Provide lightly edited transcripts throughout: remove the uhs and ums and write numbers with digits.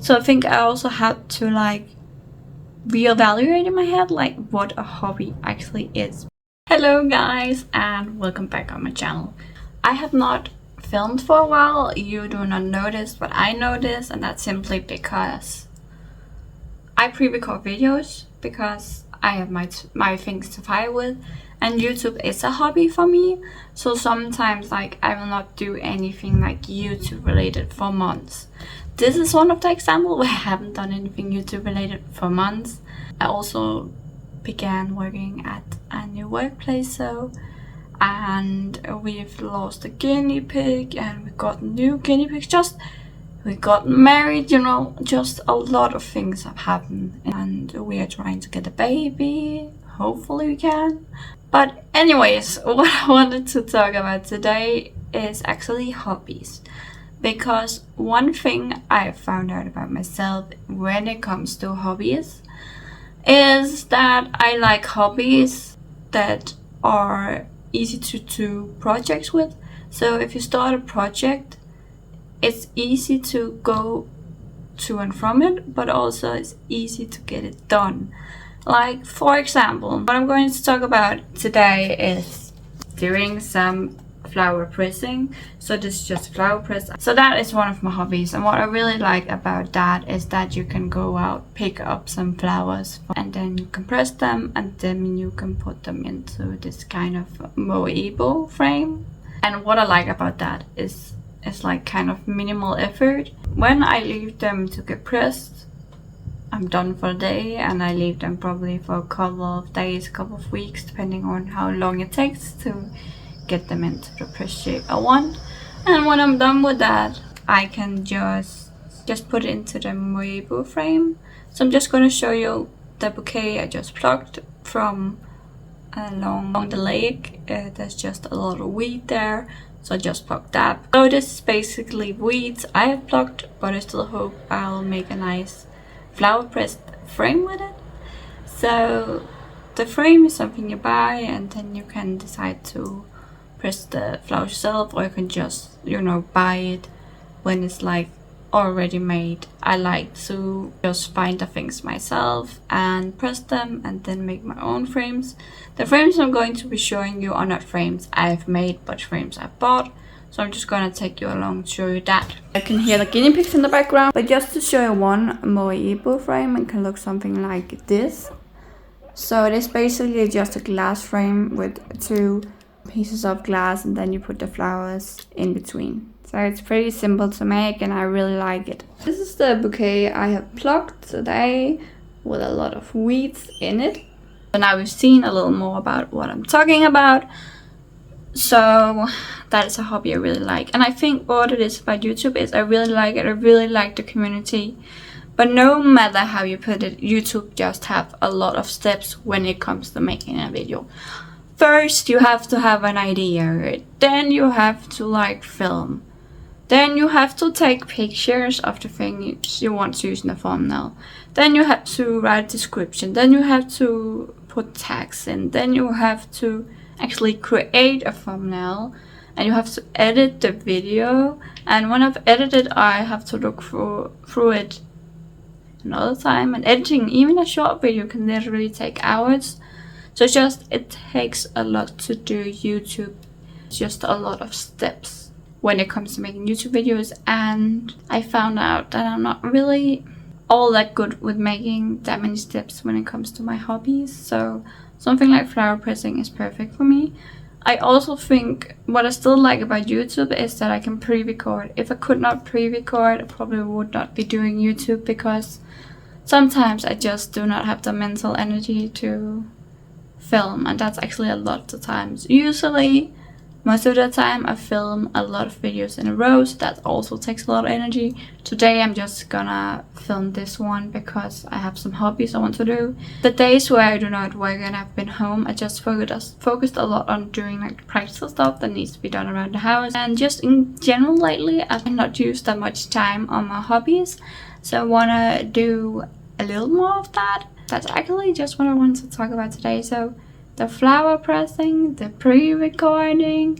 So I think I also had to like reevaluate in my head like what a hobby actually is. Hello guys and welcome back on my channel. I have not filmed for a while. You do not notice, but I notice, and that's simply because I pre-record videos because I have my things to fight with, and YouTube is a hobby for me. So sometimes like I will not do anything like YouTube related for months. This is one of the examples where I haven't done anything YouTube related for months. I also began working at a new workplace, and we've lost a guinea pig and we got new guinea pigs. We got married, you know, just a lot of things have happened, and we are trying to get a baby. Hopefully we can. But anyways, what I wanted to talk about today is actually hobbies. Because one thing I found out about myself when it comes to hobbies is that I like hobbies that are easy to do projects with. So if you start a project, it's easy to go to and from it, but also it's easy to get it done. Like, for example, what I'm going to talk about today is doing some flower pressing. So this is just flower press. So that is one of my hobbies, and what I really like about that is that you can go out, pick up some flowers, and then you can press them, and then you can put them into this kind of moebo frame. And what I like about that is it's like kind of minimal effort. When I leave them to get pressed, I'm done for the day, and I leave them probably for a couple of days, a couple of weeks, depending on how long it takes to get them into the press shape I want. And when I'm done with that, I can just put it into the moebo frame. So I'm just going to show you the bouquet I just plucked from along the lake. There's just a lot of weed there, so I just plucked that. So this is basically weeds I have plucked, but I still hope I'll make a nice flower pressed frame with it. So the frame is something you buy, and then you can decide to press the flowers yourself, or you can just, you know, buy it when it's like already made. I like to just find the things myself and press them, and then make my own frames. The frames I'm going to be showing you are not frames I've made, but frames I bought. So I'm just gonna take you along to show you that. I can hear the guinea pigs in the background, but just to show you one moebo frame, it can look something like this. So it is basically just a glass frame with two pieces of glass, and then you put the flowers in between. So it's pretty simple to make, and I really like it. This is the bouquet I have plucked today with a lot of weeds in it. So now we've seen a little more about what I'm talking about. So that is a hobby I really like, and I think what it is about YouTube is I really like it. I really like the community, but no matter how you put it, YouTube just have a lot of steps when it comes to making a video. First, you have to have an idea, then you have to like film, then you have to take pictures of the things you want to use in the thumbnail, then you have to write a description, then you have to put tags in, then you have to actually create a thumbnail, and you have to edit the video. And when I've edited, I have to look through it another time, and editing even a short video can literally take hours. So it takes a lot to do YouTube. It's just a lot of steps when it comes to making YouTube videos, and I found out that I'm not really all that good with making that many steps when it comes to my hobbies. So something like flower pressing is perfect for me. I also think what I still like about YouTube is that I can pre-record. If I could not pre-record, I probably would not be doing YouTube, because sometimes I just do not have the mental energy to film, and that's actually a lot of the times. Usually, most of the time, I film a lot of videos in a row, so that also takes a lot of energy. Today I'm just gonna film this one because I have some hobbies I want to do. The days where I do not work and I've been home, I just focused a lot on doing like practical stuff that needs to be done around the house. And just in general lately, I've not used that much time on my hobbies, so I wanna do a little more of that. That's actually just what I wanted to talk about today. So the flower pressing, the pre-recording,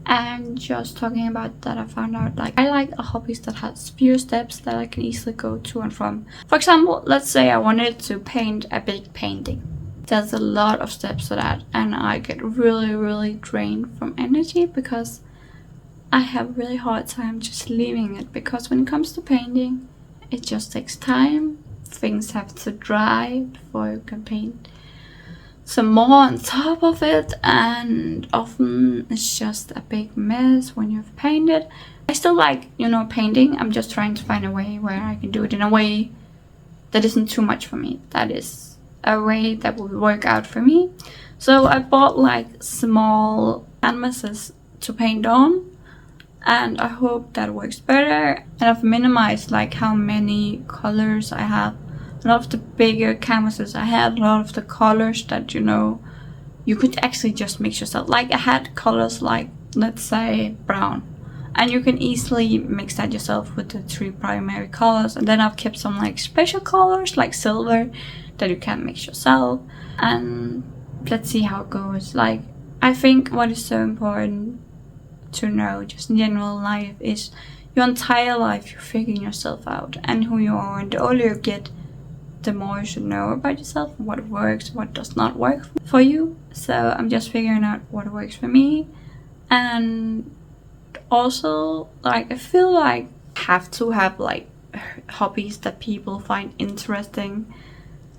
And just talking about that, I found out like I like hobbies that has few steps that I can easily go to and from. For example, let's say I wanted to paint a big painting. There's a lot of steps to that, and I get really drained from energy because I have really hard time just leaving it, because when it comes to painting, it just takes time. Things have to dry before you can paint some more on top of it, and often it's just a big mess when you've painted. I still like, painting. I'm just trying to find a way where I can do it in a way that isn't too much for me. That is a way that will work out for me. So I bought like small canvases to paint on, and I hope that works better. And I've minimized like how many colors I have. A lot of the bigger canvases I had, a lot of the colors that you could actually just mix yourself. Like I had colors like, let's say, brown, and you can easily mix that yourself with the 3 primary colors. And then I've kept some like special colors like silver that you can mix yourself, and let's see how it goes. Like, I think what is so important to know just in general life is your entire life you're figuring yourself out and who you are, and the older you get, the more you should know about yourself, what works, what does not work for you. So I'm just figuring out what works for me. And also, like, I feel like I have to have like hobbies that people find interesting,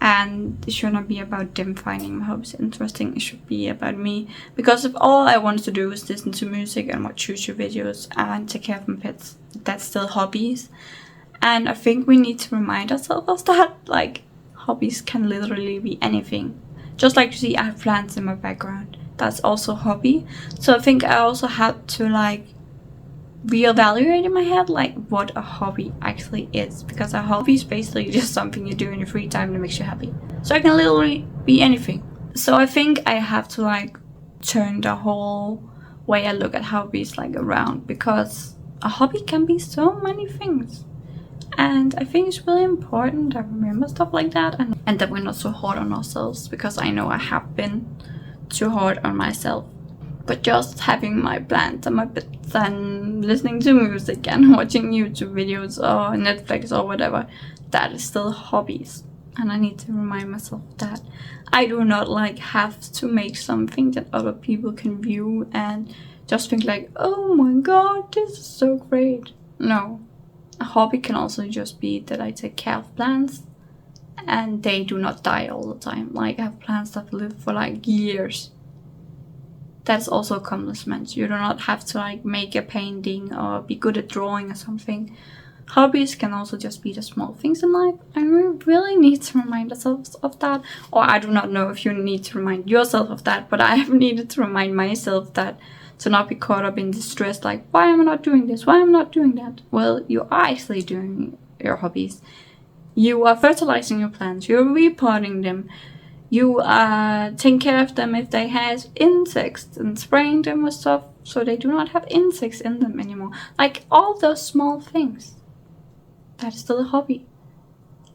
and it should not be about them finding my hobbies interesting. It should be about me, because if all I want to do is listen to music and watch YouTube videos and take care of my pets, that's still hobbies. And I think we need to remind ourselves of that. Like, hobbies can literally be anything. Just like you see, I have plants in my background. That's also a hobby. So I think I also had to like reevaluate in my head like what a hobby actually is, because a hobby is basically just something you do in your free time that makes you happy. So it can literally be anything. So I think I have to like turn the whole way I look at hobbies like around, because a hobby can be so many things. And I think it's really important to remember stuff like that, and that we're not so hard on ourselves, because I know I have been too hard on myself. But just having my plants and my pets and listening to music and watching YouTube videos or Netflix or whatever, that is still hobbies. And I need to remind myself that I do not like have to make something that other people can view and just think like, oh my god, this is so great. No. A hobby can also just be that I take care of plants and they do not die all the time. Like, I have plants that live for like years. That's also accomplishments. You do not have to like make a painting or be good at drawing or something. Hobbies can also just be the small things in life, and we really need to remind ourselves of that. Or I do not know if you need to remind yourself of that, but I have needed to remind myself that, to not be caught up in distress, like, why am I not doing this? Why am I not doing that? Well, you are actually doing your hobbies. You are fertilizing your plants. You're repotting them. You are taking care of them if they have insects and spraying them with stuff so they do not have insects in them anymore. Like, all those small things. That is still a hobby.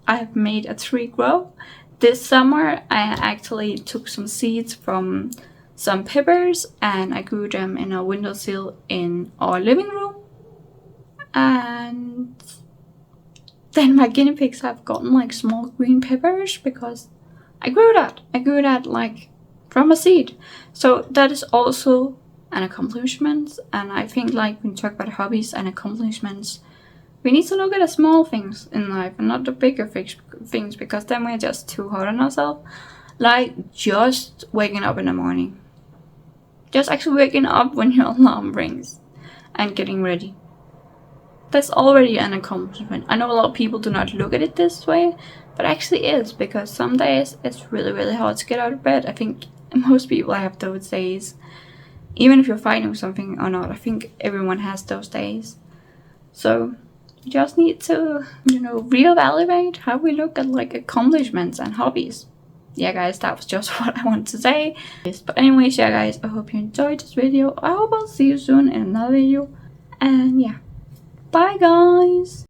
I have made a tree grow. This summer, I actually took some seeds from some peppers and I grew them in a windowsill in our living room. And then my guinea pigs have gotten like small green peppers because I grew that. I grew that like from a seed. So that is also an accomplishment. And I think like when you talk about hobbies and accomplishments, we need to look at the small things in life and not the bigger things, because then we're just too hard on ourselves. Like just waking up in the morning. Just actually waking up when your alarm rings and getting ready. That's already an accomplishment. I know a lot of people do not look at it this way, but actually is, because some days it's really hard to get out of bed. I think most people have those days. Even if you're fighting something or not, I think everyone has those days. So you just need to, reevaluate how we look at like accomplishments and hobbies. Yeah guys, that was just what I wanted to say. But anyways, yeah guys, I hope you enjoyed this video. I hope I'll see you soon in another video. And yeah, bye guys.